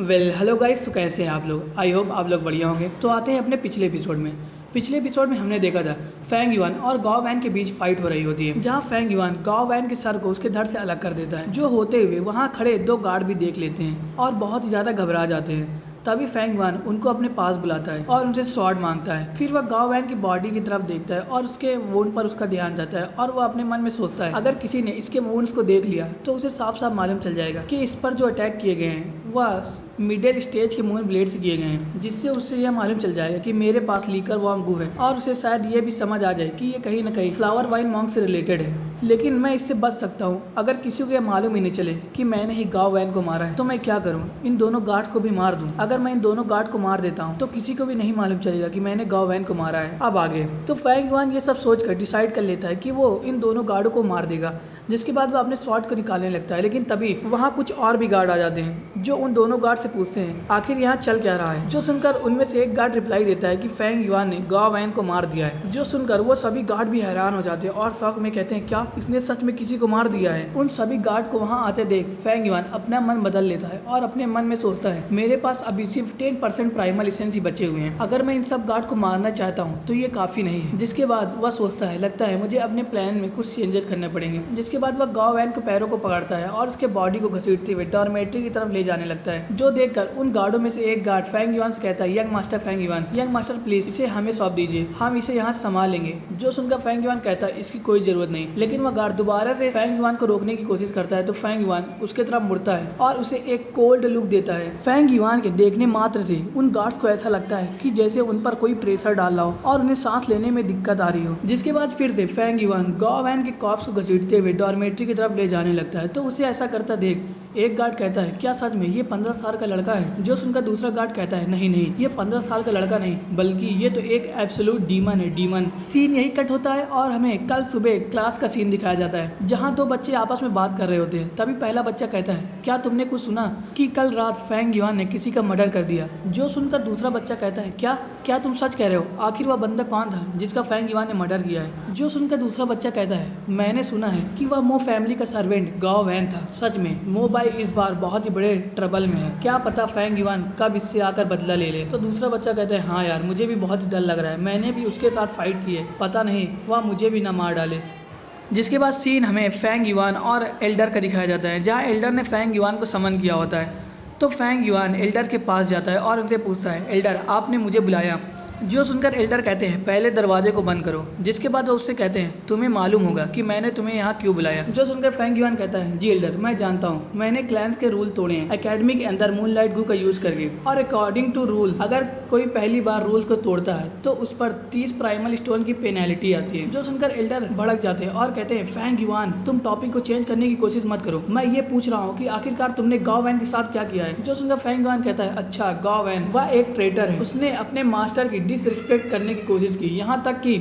Hello guys, तो कैसे हैं आप लोग। आई होप आप लोग बढ़िया होंगे। तो आते हैं अपने पिछले एपिसोड में हमने देखा था फैंग युआन और गाओ वैन के बीच फाइट हो रही होती है, जहां फैंग युआन गाओ वैन के सर को उसके धड़ से अलग कर देता है, जो होते हुए वहां खड़े दो गार्ड भी देख लेते हैं और बहुत ही ज़्यादा घबरा जाते हैं। तभी फैंग युआन उनको अपने पास बुलाता है और उनसे स्वॉर्ड मांगता है। फिर वह गाओ वैन की बॉडी की तरफ देखता है और उसके वुंड पर उसका ध्यान जाता है और वह अपने मन में सोचता है, अगर किसी ने इसके वुंड्स को देख लिया तो उसे साफ साफ मालूम चल जाएगा कि इस पर जो अटैक किए गए हैं वह मिडिल स्टेज के मून ब्लेड से किए गए हैं, जिससे उससे यह मालूम चल जाएगा कि मेरे पास लीकर वॉर्म गू है और उसे शायद ये भी समझ आ जाए कि ये कहीं न कहीं फ्लावर वाइन मॉन्क से रिलेटेड है। लेकिन मैं इससे बच सकता हूँ। अगर किसी को यह मालूम ही नहीं चले कि मैंने ही गाओ वैन को मारा है तो मैं क्या करूँ, इन दोनों गार्ड को भी मार दूँ। अगर मैं इन दोनों गार्ड को मार देता हूँ तो किसी को भी नहीं मालूम चलेगा कि मैंने गाओ वैन को मारा है। अब आगे तो फैंग युआन ये सब सोचकर डिसाइड कर लेता है कि वो इन दोनों गार्डों को मार देगा, जिसके बाद वो अपने स्वॉर्ड को निकालने लगता है। लेकिन तभी वहाँ कुछ और भी गार्ड आ जाते हैं जो उन दोनों गार्ड से पूछते हैं आखिर यहाँ चल क्या रहा है। जो सुनकर उनमें से एक गार्ड रिप्लाई देता है कि फैंग युआन ने गाओ वैन को मार दिया है। जो सुनकर वो सभी गार्ड भी हैरान हो जाते हैं और शौक में कहते हैं, क्या इसने सच में किसी को मार दिया है। उन सभी गार्ड को वहाँ आते देख फैंग युआन अपना मन बदल लेता है और अपने मन में सोचता है, मेरे पास अभी सिर्फ 10% प्राइमल एसेंस ही बचे हुए हैं। अगर मैं इन सब गार्ड को मारना चाहता हूँ तो ये काफी नहीं है। जिसके बाद वह सोचता है, लगता है मुझे अपने प्लान में कुछ चेंजेस करने पड़ेंगे। जिसके बाद वह गाओ वैन के पैरों को पकड़ता है और उसके बॉडी को घसीटते हुए डॉर्मेट्री की तरफ ले जाने लगता है। जो देखकर उन गार्डों में से एक गार्ड फैंग युआन से कहता है, young master Fang Yuan, young master please इसे हमें सौंप दीजिए, हम इसे यहाँ संभाल लेंगे। जो सुनकर फैंग युआन कहता है, इसकी कोई जरूरत नहीं। लेकिन वह गार्ड दोबारा से फैंग युआन को रोकने की कोशिश करता है तो फैंग युआन उसके तरफ मुड़ता है और उसे एक कोल्ड लुक देता है। फैंग युआन के देखने मात्र से उन गार्ड्स को ऐसा लगता है कि जैसे उन पर कोई प्रेशर डाला हो और उन्हें सांस लेने में दिक्कत आ रही हो। जिसके बाद फिर से फैंग युआन गाओ वैन के कॉर्प्स को घसीटते हुए डॉर्मेट्री की तरफ ले जाने लगता है। तो उसे ऐसा करता देख एक गार्ड कहता है, क्या सच में ये 15 साल का लड़का है। जो सुनकर दूसरा गार्ड कहता है, नहीं नहीं, ये 15 साल का लड़का नहीं बल्कि ये तो एक एब्सोल्यूट डीमन है, डीमन। सीन यही कट होता है और हमें कल सुबह क्लास का सीन दिखाया जाता है जहाँ दो बच्चे आपस में बात कर रहे होते हैं। तभी पहला बच्चा कहता है, क्या तुमने कुछ सुना कि कल रात फैंग युआन ने किसी का मर्डर कर दिया। जो सुनकर दूसरा बच्चा कहता है, क्या तुम सच कह रहे हो। आखिर वह बंदा कौन था जिसका फैंग युआन ने मर्डर किया है। जो सुनकर दूसरा बच्चा कहता है, मैंने सुना है कि वह मो फैमिली का सर्वेंट गाओ वैन था। सच में मो भाई इस बार बहुत ही बड़े ट्रबल में है, क्या पता फैंग युआन कब इससे आकर बदला ले ले। तो दूसरा बच्चा कहता है, हाँ यार, मुझे भी बहुत ही डर लग रहा है, मैंने भी उसके साथ फाइट की है, पता नहीं वह मुझे भी ना मार डाले। जिसके बाद सीन हमें फैंग युआन और एल्डर का दिखाया जाता है, जहाँ एल्डर ने फैंग युआन को समन किया होता है। तो फैंग युआन एल्डर के पास जाता है और उनसे पूछता है, एल्डर आपने मुझे बुलाया। जो सुनकर एल्डर कहते हैं, पहले दरवाजे को बंद करो। जिसके बाद वो उससे कहते हैं, तुम्हें मालूम होगा कि मैंने तुम्हें यहाँ क्यों बुलाया। जो सुनकर फैंग युआन कहता है, जी एल्डर, मैं जानता हूँ, मैंने क्लैंस के रूल तोड़े हैं एकेडमी के अंदर मूनलाइट गू का यूज करके, और अकॉर्डिंग टू रूल अगर कोई पहली बार रूल्स को तोड़ता है तो उस पर 30 प्राइमल स्टोन की पेनल्टी आती है। जो सुनकर एल्डर भड़क जाते हैं और कहते हैं, फैंग युआन तुम टॉपिक को चेंज करने की कोशिश मत करो, मैं ये पूछ रहा हूँ कि आखिरकार तुमने गाओ वैन के साथ क्या किया है। जो सुनकर फैंग युआन कहता है, अच्छा गाओ वैन वह एक ट्रेटर है, उसने अपने मास्टर की डिसरिस्पेक्ट करने की कोशिश की, यहाँ तक कि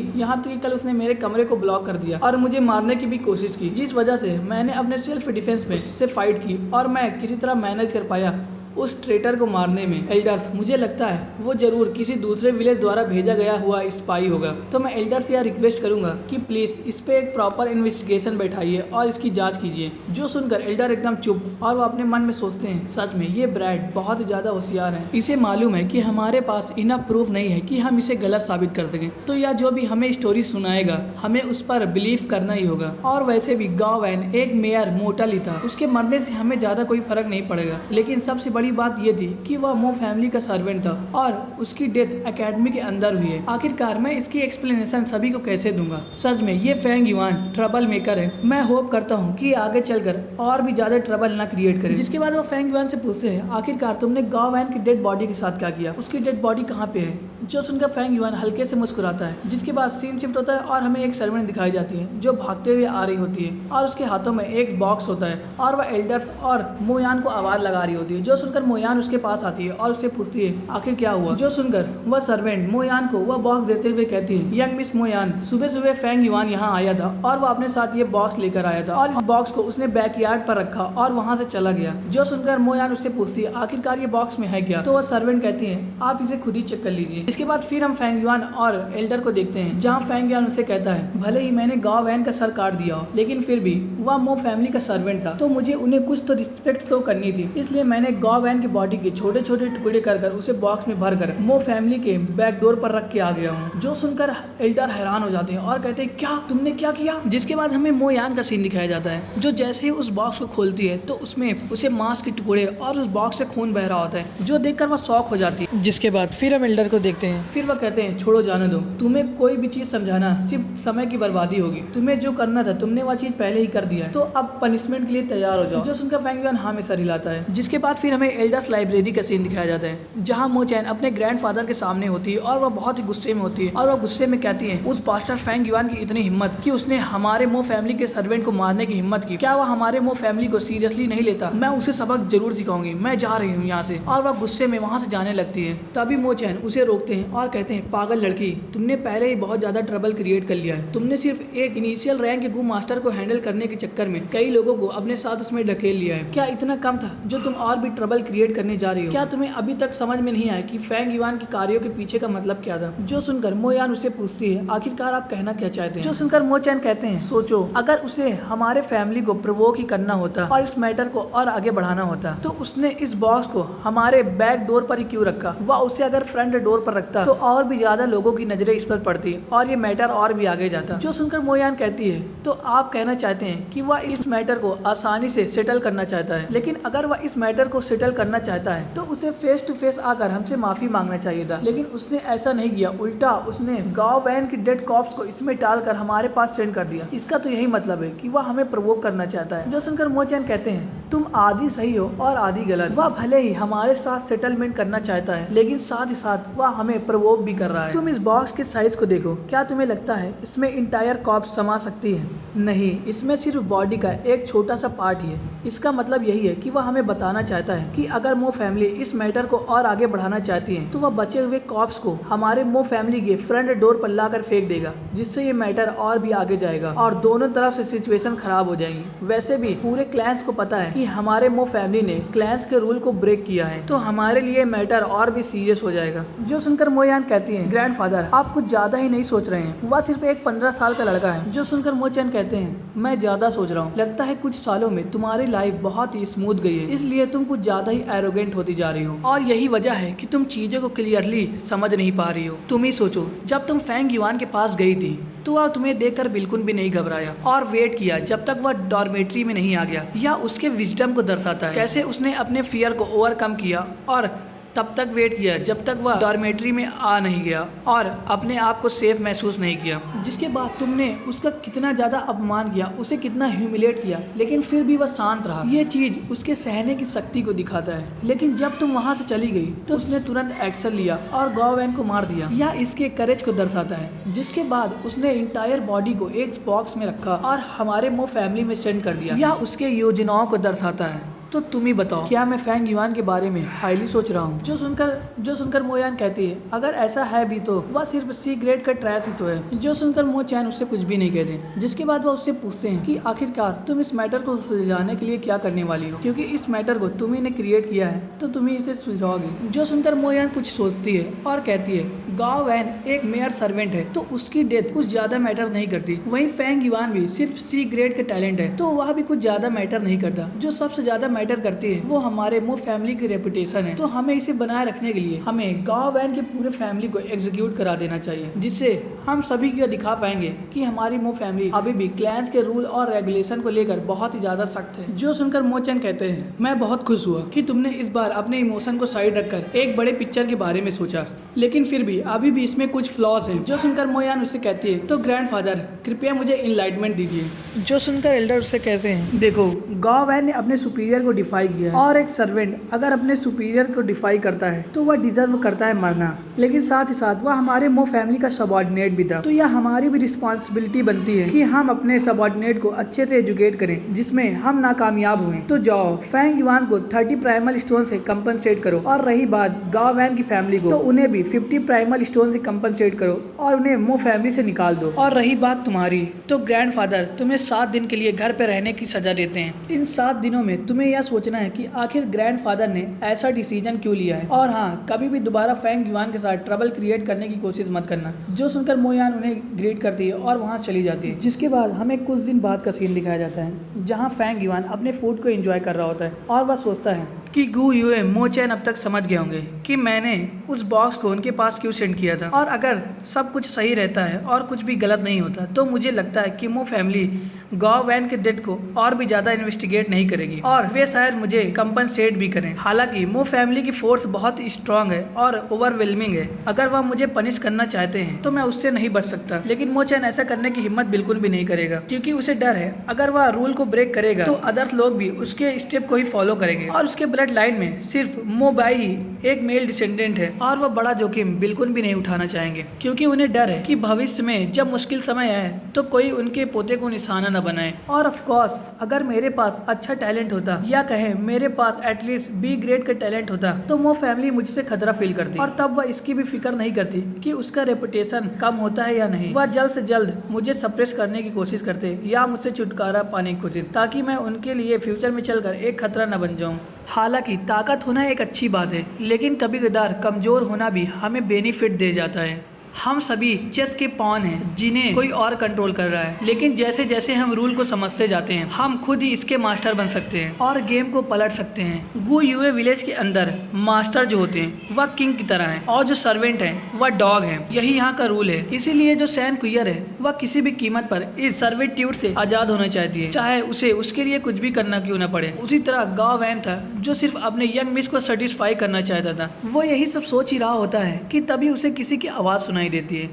कल उसने मेरे कमरे को ब्लॉक कर दिया और मुझे मारने की भी कोशिश की, जिस वजह से मैंने अपने सेल्फ डिफेंस में से फाइट की और मैं किसी तरह मैनेज कर पाया उस ट्रेटर को मारने में। एल्डर्स, मुझे लगता है वो जरूर किसी दूसरे विलेज द्वारा भेजा गया हुआ स्पाई होगा। तो मैं एल्डर से यह रिक्वेस्ट करूंगा कि प्लीज इस पे एक प्रॉपर इन्वेस्टिगेशन बैठाइए और इसकी जांच कीजिए। जो सुनकर एल्डर एकदम चुप और वो अपने मन में सोचते हैं, सच में ये ब्रैड बहुत ही ज्यादा होशियार है, इसे मालूम है कि हमारे पास इनफ प्रूफ नहीं है कि हम इसे गलत साबित कर सकें, तो यह जो भी हमें स्टोरी सुनाएगा हमें उस पर बिलीव करना ही होगा। और वैसे भी गाओ वैन एक मेयर मोटल ही था, उसके मरने से हमें ज्यादा कोई फर्क नहीं पड़ेगा। लेकिन सबसे बड़ी बात यह थी कि वह मो फैमिली का सर्वेंट था और उसकी डेथ एकेडमी के अंदर हुई है। आखिरकार मैं इसकी एक्सप्लेनेशन सभी को कैसे दूंगा। सच में ये फैंग युआन ट्रबल मेकर है। मैं होप करता हूँ कि आगे चलकर और भी ज्यादा ट्रबल ना क्रिएट करे। जिसके बाद वो फैंग युआन से पूछते हैं, आखिरकार तुमने गाओ वैन की डेड बॉडी के साथ क्या किया, उसकी डेड बॉडी कहाँ पे है। जो सुनकर फैंग युआन हल्के से मुस्कुराता है। जिसके बाद सीन शिफ्ट होता है और हमें एक सर्वेंट दिखाई जाती है जो भागते हुए आ रही होती है और उसके हाथों में एक बॉक्स होता है और वह एल्डर्स और मोयान को आवाज लगा रही होती है। जो सुनकर मोयान उसके पास आती है और उससे पूछती है, आखिर क्या हुआ। जो सुनकर वह सर्वेंट मोयान को वह बॉक्स देते हुए कहती है, यंग मिस मोयान, सुबह सुबह फैंग युआन यहाँ आया था और वह अपने साथ ये बॉक्स लेकर आया था और इस बॉक्स को उसने बैकयार्ड पर रखा और वहाँ से चला गया। जो सुनकर मोयान उससे पूछती है, आखिरकार ये बॉक्स में है क्या। तो वह सर्वेंट कहती है, आप इसे खुद ही चेक कर लीजिए। इसके बाद फिर हम फैंग युआन और एल्डर को देखते हैं, जहाँ फैंग युआन उनसे कहता है, भले ही मैंने गाओ वैन का सर काट दिया हो, लेकिन फिर भी वह मो फैमिली का सर्वेंट था, तो मुझे उन्हें कुछ तो रिस्पेक्ट शो करनी थी, इसलिए मैंने गाओ वैन की बॉडी के छोटे छोटे टुकड़े कर कर उसे बॉक्स में भर कर मो फैमिली के बैक डोर पर रख के आ गया हूँ। जो सुनकर एल्डर हैरान हो जाते हैं और कहते हैं क्या तुमने क्या किया। जिसके बाद हमें मो यान का सीन दिखाया जाता है, जो जैसे ही उस बॉक्स को खोलती है तो उसमें उसे मांस के टुकड़े और उस बॉक्स से खून बह रहा होता है, जो देखकर वह शॉक हो जाती है। जिसके बाद फिर हम एल्डर को देखते हैं, फिर वह कहते हैं छोड़ो जाने दो, तुम्हें कोई भी चीज समझाना सिर्फ समय की बर्बादी होगी, तुम्हें जो करना था तुमने वह चीज पहले ही कर दिया है, तो अब पनिशमेंट के लिए तैयार हो जाओ। जो सुनकर फैंग युआन हाँ में सर हिलाता है। जिसके बाद फिर हमें एल्डर्स लाइब्रेरी का सीन दिखाया जाता है, जहाँ मो चैन अपने ग्रैंडफादर के सामने होती है और वह बहुत ही गुस्से में होती है और वह गुस्से में कहती है उस बास्टर फैंग युआन की इतनी हिम्मत कि उसने हमारे मो फैमिली के सर्वेंट को मारने की हिम्मत की, क्या वह हमारे मो फैमिली को सीरियसली नहीं लेता, मैं उसे सबक जरूर सिखाऊंगी, मैं जा रही हूँ यहाँ से। और वह गुस्से में वहाँ से जाने लगती है। तभी मो चैन उसे रोकते हैं और कहते हैं पागल लड़की, तुमने पहले ही बहुत ज्यादा ट्रबल क्रिएट कर लिया है, तुमने सिर्फ एक इनिशियल रैंक के गू मास्टर को हैंडल करने के चक्कर में कई लोगों को अपने साथ उसमें ढकेल लिया है, क्या इतना कम था जो तुम और भी ट्रबल क्रिएट करने जा रही हो। क्या तुम्हें अभी तक समझ में नहीं आया कि फैंग युआन के कार्यों के पीछे का मतलब क्या था। जो सुनकर मो यान उसे पूछती है आखिरकार आप कहना क्या चाहते हैं। जो सुनकर मो चैन कहते हैं सोचो, अगर उसे हमारे फैमिली को प्रोवोक ही करना होता और इस मैटर को और आगे बढ़ाना होता तो उसने इस बॉक्स को हमारे बैक डोर पर ही क्यों रखा, वह उसे अगर फ्रंट डोर पर रखता तो और भी ज्यादा लोगों की नजरें इस पर पड़ती और ये मैटर और भी आगे जाता। जो सुनकर मो यान कहती है तो आप कहना चाहते हैं कि वह इस मैटर को आसानी से सेटल करना चाहता है, लेकिन अगर वह इस मैटर को सेटल करना चाहता है तो उसे फेस टू फेस आकर हमसे माफी मांगना चाहिए था, लेकिन उसने ऐसा नहीं किया, उल्टा उसने गांव वैन की डेड कॉप्स को इसमें डालकर हमारे पास सेंड कर दिया। इसका तो यही मतलब है कि वह हमें प्रोवोक करना चाहता है। जो सुनकर मो चैन कहते हैं तुम आधी सही हो और आधी गलत, वह भले ही हमारे साथ सेटलमेंट करना चाहता है लेकिन साथ ही साथ वह हमें प्रोवोक भी कर रहा है। तुम इस बॉक्स के साइज को देखो, क्या तुम्हें लगता है इसमें इंटायर कॉप्स समा सकती है? नहीं, इसमें सिर्फ बॉडी का एक छोटा सा पार्ट ही है। इसका मतलब यही है कि वह हमें बताना चाहता है कि अगर मो फैमिली इस मैटर को और आगे बढ़ाना चाहती है तो वह बचे हुए कॉप्स को हमारे मो फैमिली के फ्रंट डोर पर लाकर फेंक देगा, जिससे ये मैटर और भी आगे जाएगा और दोनों तरफ से सिचुएशन खराब हो जाएगी। वैसे भी पूरे क्लैंस को पता है कि हमारे मो फैमिली ने क्लैंस के रूल को ब्रेक किया है, तो हमारे लिए मैटर और भी सीरियस हो जाएगा। जो सुनकर मो यान कहती है ग्रैंडफादर आप कुछ ज्यादा ही नहीं सोच रहे हैं, वह सिर्फ एक 15 साल का लड़का है। जो सुनकर मो चैन कहते हैं मैं ज्यादा सोच रहा हूँ, लगता है कुछ सालों में तुम्हारी लाइफ बहुत ही स्मूथ गई है, इसलिए तुम कुछ ज्यादा ही एरोगेंट होती जा रही हो और यही वजह है कि तुम चीजों को क्लियरली समझ नहीं पा रही हो। तुम ही सोचो, जब तुम फैंग युआन के पास गई थी तो वह तुम्हें देखकर बिल्कुल भी नहीं घबराया और वेट किया जब तक वह डॉर्मेट्री में नहीं आ गया। यह उसके विजडम को दर्शाता है, कैसे उसने अपने फियर को ओवरकम किया और तब तक वेट किया जब तक वह डॉर्मेट्री में आ नहीं गया और अपने आप को सेफ महसूस नहीं किया। जिसके बाद तुमने उसका कितना ज्यादा अपमान किया, उसे कितना ह्यूमिलेट किया, लेकिन फिर भी वह शांत रहा। ये चीज उसके सहने की शक्ति को दिखाता है। लेकिन जब तुम वहां से चली गई तो उसने तुरंत एक्शन लिया और गांव वैन को मार दिया। यह इसके करेज को दर्शाता है। जिसके बाद उसने इंटायर बॉडी को एक बॉक्स में रखा और हमारे मो फैमिली में सेंड कर दिया। यह उसके योजनाओं को दर्शाता है। तो तुम ही बताओ, क्या मैं फैंग युआन के बारे में हाईली सोच रहा हूँ? जो सुनकर मो यान कहती है अगर ऐसा है भी तो वह सिर्फ सी ग्रेड का ट्रैश ही तो है। जो सुनकर मो चैन उससे कुछ भी नहीं कहते। जिसके बाद वह उससे पूछते हैं कि आखिरकार तुम इस मैटर को सुलझाने के लिए क्या करने वाली हो, क्योंकि इस मैटर को तुम ही ने क्रिएट किया है तो तुम ही इसे सुलझाओगे। जो सुनकर मो यान कुछ सोचती है और कहती है गांव वैन एक मेयर सर्वेंट है तो उसकी डेथ कुछ ज्यादा मैटर नहीं करती, वहीं फैंग युआन भी सिर्फ सी ग्रेड का टैलेंट है तो वह भी कुछ ज्यादा मैटर नहीं करता। जो सबसे ज्यादा मैटर करती है वो हमारे मो फैमिली की रेपुटेशन है, तो हमें इसे बनाए रखने के लिए हमें गांव वैन के पूरे फैमिली को एग्जीक्यूट करा देना चाहिए, जिससे हम सभी को दिखा पाएंगे कि हमारी मो फैमिली अभी भी क्लैंस के रूल और रेगुलेशन को लेकर बहुत ही ज्यादा सख्त है। जो सुनकर मो चैन कहते हैं मैं बहुत खुश हुआ कि तुमने इस बार अपने इमोशन को साइड रखकर एक बड़े पिक्चर के बारे में सोचा, लेकिन फिर भी अभी भी इसमें कुछ फ्लॉज हैं। जो सुनकर मो यान उससे कहती है तो ग्रैंडफादर कृपया मुझे इनलाइटमेंट दीजिए। जो सुनकर एल्डर उससे कहते हैं देखो गांव वैन ने अपने सुपीरियर को डिफाई किया और एक सर्वेंट अगर अपने सुपीरियर को डिफाई करता है तो वह डिजर्व करता है मरना, लेकिन साथ ही साथ वह हमारे मो फैमिली का सबऑर्डिनेट भी था। तो यह हमारी भी रिस्पॉन्सिबिलिटी बनती है कि हम अपने सबऑर्डिनेट को अच्छे से एजुकेट करें जिसमें हम नाकामयाब हुए। तो जाओ फैंग युआन को 30 प्राइमल स्टोन से कंपनसेट करो, और रही बात गांव वैन की फैमिली को तो उन्हें भी 50 प्राइमल स्टोन से कंपनसेट करो और उन्हें मो फैमिली से निकाल दो। और रही बात तुम्हारी, तो ग्रैंडफादर तुम्हें 7 दिन के लिए घर पे रहने की सजा देते हैं। इन 7 दिनों में तुम्हें यह सोचना है कि आखिर ग्रैंडफादर ने ऐसा डिसीजन क्यों लिया है, और हाँ कभी भी दोबारा फैंग युआन के साथ ट्रबल क्रिएट करने की कोशिश मत करना। जो सुनकर मो यान उन्हें ग्रीट करती है और वहाँ चली जाती है। जिसके बाद हमें कुछ दिन बाद का सीन दिखाया जाता है जहाँ फैंग युआन अपने फूड को एंजॉय कर रहा होता है और वह सोचता है कि गु युए मो चैन अब तक समझ गए होंगे कि मैंने उस बॉक्स को उनके पास क्यों सेंड किया था, और अगर सब कुछ सही रहता है और कुछ भी गलत नहीं होता तो मुझे लगता है कि मो फैमिली गाओ वैन के डेथ को और भी ज्यादा इन्वेस्टिगेट नहीं करेगी और वे शायद मुझे कंपनसेट भी करें। हालांकि मो फैमिली की फोर्स बहुत स्ट्रांग है और ओवरवेलमिंग है। अगर वह मुझे पनिश करना चाहते हैं तो मैं उससे नहीं बच सकता, लेकिन मो चैन ऐसा करने की हिम्मत बिल्कुल भी नहीं करेगा क्योंकि उसे डर है अगर वह रूल को ब्रेक करेगा तो अदर्स लोग भी उसके स्टेप को ही फॉलो करेंगे और उसके ब्लड लाइन में सिर्फ मो बाई ही एक मेल डिसेंडेंट है और वह बड़ा जोखिम बिल्कुल भी नहीं उठाना चाहेंगे क्योंकि उन्हें डर है कि भविष्य में जब मुश्किल समय आए तो कोई उनके पोते को निशाना न बनाए। और ऑफ कोर्स अगर मेरे पास अच्छा टैलेंट होता या कहें मेरे पास एटलीस्ट बी ग्रेड का टैलेंट होता तो मो फैमिली मुझसे खतरा फील करती और तब वह इसकी भी फिक्र नहीं करती कि उसका रेपुटेशन कम होता है या नहीं। वह जल्द से जल्द मुझे सप्रेस करने की कोशिश करते या मुझसे छुटकारा पाने की कोशिश, ताकि मैं उनके लिए फ्यूचर में चलकर एक खतरा न बन जाऊं। हालांकि ताकत होना एक अच्छी बात है, लेकिन कभी कदार कमजोर होना भी हमें बेनिफिट दे जाता है। हम सभी चेस के पॉन हैं जिन्हें कोई और कंट्रोल कर रहा है, लेकिन जैसे जैसे हम रूल को समझते जाते हैं हम खुद ही इसके मास्टर बन सकते हैं और गेम को पलट सकते हैं। गु युए विलेज के अंदर मास्टर जो होते हैं वह किंग की तरह हैं और जो सर्वेंट हैं वह डॉग हैं। यही यहाँ का रूल है। इसीलिए जो सैन कुयर है वह किसी भी कीमत पर इस सर्विट्यूड से आजाद होना चाहती है, चाहे उसे उसके लिए कुछ भी करना क्यों न पड़े। उसी तरह गाओ वैन था जो सिर्फ अपने यंग मिस को सेटिस्फाई करना चाहता था। वो यही सब सोच ही रहा होता है कि तभी उसे किसी की आवाज़ सुनाई देती है।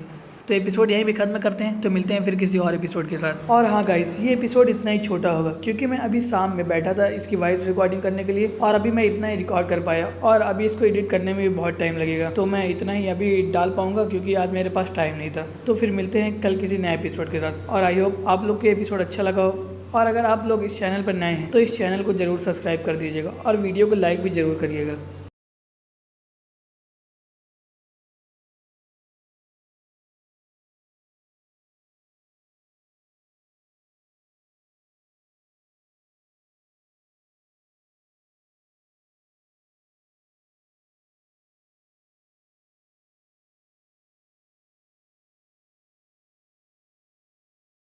तो एपिसोड यहीं भी खत्म करते हैं, तो मिलते हैं फिर किसी और एपिसोड के साथ। और हाँ गाइस, ये एपिसोड इतना ही छोटा होगा क्योंकि मैं अभी शाम में बैठा था इसकी वॉइस रिकॉर्डिंग करने के लिए और अभी मैं इतना ही रिकॉर्ड कर पाया और अभी इसको एडिट करने में भी बहुत टाइम लगेगा, तो मैं इतना ही अभी डाल पाऊंगा क्योंकि आज मेरे पास टाइम नहीं था। तो फिर मिलते हैं कल किसी नए एपिसोड के साथ और आई होप आप लोग के एपिसोड अच्छा लगा हो। और अगर आप लोग इस चैनल पर नए हैं तो इस चैनल को जरूर सब्सक्राइब कर दीजिएगा और वीडियो को लाइक भी जरूर करिएगा।